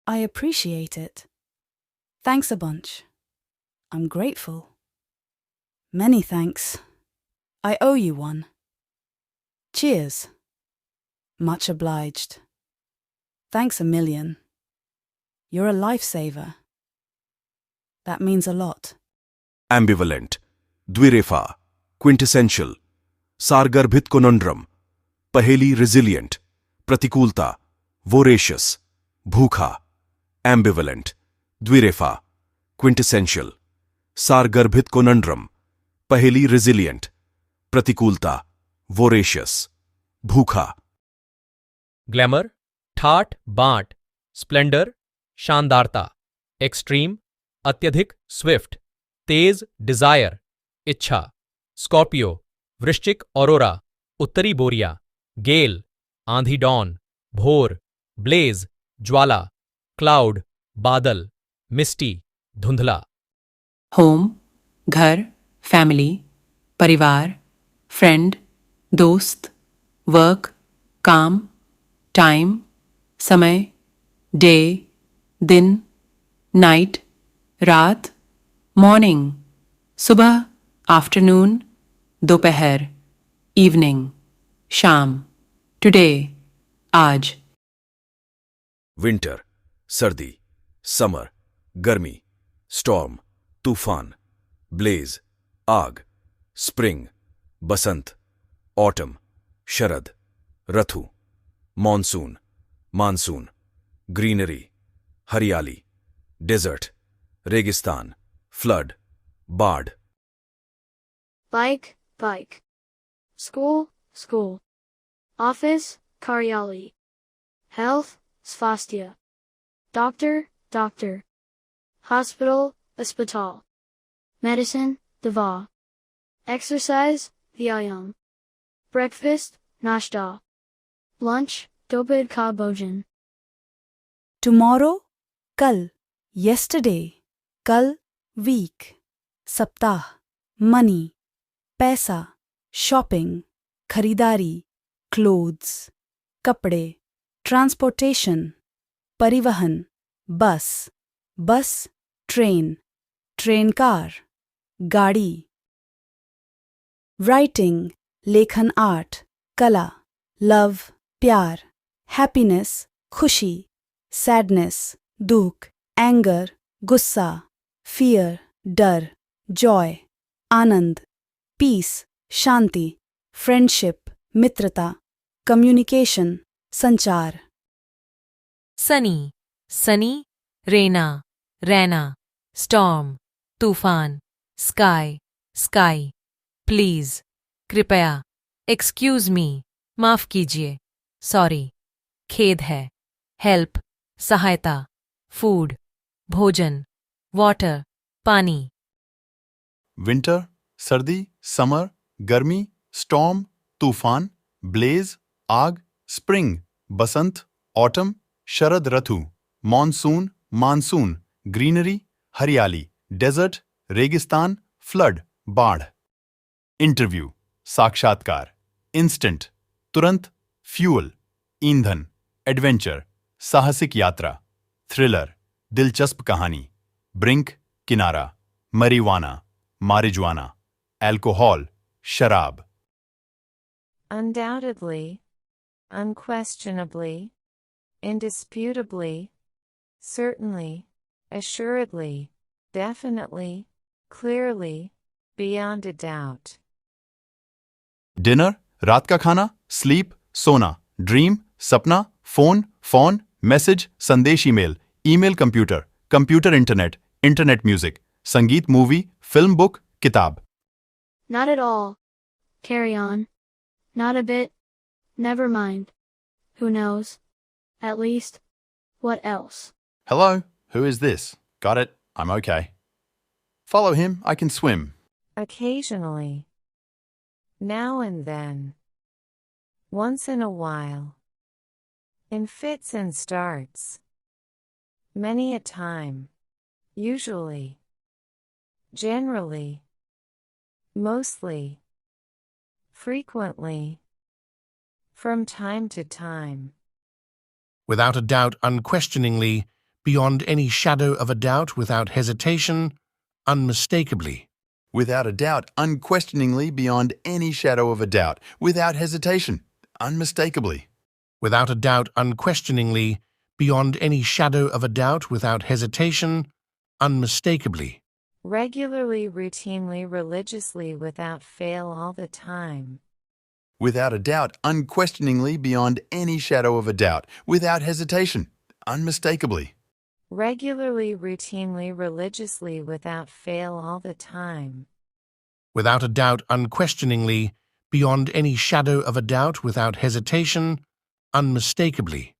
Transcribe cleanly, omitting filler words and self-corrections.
I appreciate it. Thanks a bunch. I'm grateful. Many thanks. I owe you one. Cheers. Much obliged. Thanks a million. You're a lifesaver. That means a lot. Ambivalent, द्विरेफा, quintessential, सारगर्भित conundrum, पहेली resilient, प्रतिकूलता, voracious, भूखा, ambivalent, द्विरेफा, quintessential, सारगर्भित conundrum, पहेली resilient, प्रतिकूलता, voracious, भूखा. Glamour, ठाठ बांट, Splendor, शानदारता, extreme, अत्यधिक, Swift, तेज, Dzire, इच्छा, स्कॉर्पियो, वृश्चिक, ऑरोरा, उत्तरी बोरिया, गेल, आंधी डॉन, भोर, ब्लेज, ज्वाला, क्लाउड, बादल, मिस्टी, धुंधला. होम, घर, फैमिली, परिवार, फ्रेंड, दोस्त, वर्क, काम, टाइम, समय, डे, दिन, नाइट, रात, मॉर्निंग, सुबह, आफ्टरनून, दोपहर, इवनिंग, शाम, टुडे, आज. विंटर, सर्दी, समर, गर्मी, स्टॉर्म, तूफान, ब्लेज, आग, स्प्रिंग, बसंत, ऑटम, शरद, रथु, मॉनसून, मानसून, ग्रीनरी, हरियाली, डेजर्ट, रेगिस्तान, फ्लड, बाढ़. Bike, bike. School, school. Office, karyali. Health, svasthya. Doctor, doctor. Hospital, hospital. Medicine, dava. Exercise, vyayam. Breakfast, nashta. Lunch, dobid ka bhojan. Tomorrow, kal. Yesterday, kal, week. सप्ताह, money, पैसा, shopping, खरीदारी, clothes, कपड़े, transportation, परिवहन, बस, बस, train car, गाड़ी. Writing, लेखन art, कला, love, प्यार, happiness, खुशी, sadness, दुख, anger, गुस्सा, fear, डर, joy, आनंद, peace, शांति, friendship, मित्रता, communication, संचार. सनी, सनी, रेना, रैना, स्टॉर्म, तूफान, स्काई, स्काई, प्लीज, कृपया, एक्सक्यूज मी, माफ कीजिए, सॉरी, खेद है, हेल्प, सहायता, फूड, भोजन, वाटर, पानी. विंटर, सर्दी, समर, गर्मी, स्टॉर्म, तूफान, ब्लेज, आग, स्प्रिंग, बसंत, ऑटम, शरद, रथु, मॉनसून, मानसून, ग्रीनरी, हरियाली, डेजर्ट, रेगिस्तान, फ्लड, बाढ़. इंटरव्यू, साक्षात्कार, इंस्टेंट, तुरंत, फ्यूल, ईंधन, एडवेंचर, साहसिक यात्रा, थ्रिलर, दिलचस्प कहानी, ब्रिंक, किनारा, marijuana, marijuana, alcohol, sharab. Undoubtedly, unquestionably, indisputably, certainly, assuredly, definitely, clearly, beyond a doubt. Dinner, रात का खाना, स्लीप, सोना, ड्रीम, सपना, फोन, मैसेज, संदेश, email, email, computer, computer, internet, internet, music, संगीत, मूवी, फिल्म, बुक, किताब. Not at all. Carry on. Not a bit. Never mind. Who knows? At least. What else? Hello, who is this? Got it, I'm okay. Follow him, I can swim. Occasionally. Now and then. Once in a while. In fits and starts. Many a time. Usually. Generally. Mostly. Frequently. From time to time. Without a doubt, unquestioningly, beyond any shadow of a doubt, without hesitation, unmistakably. Without a doubt, unquestioningly, beyond any shadow of a doubt, without hesitation, unmistakably. Without a doubt, unquestioningly, beyond any shadow of a doubt, without hesitation, unmistakably. Regularly, routinely, religiously, without fail, all the time. Without a doubt, unquestioningly, beyond any shadow of a doubt, without hesitation, unmistakably. Regularly, routinely, religiously, without fail, all the time. Without a doubt, unquestioningly, beyond any shadow of a doubt, without hesitation, unmistakably.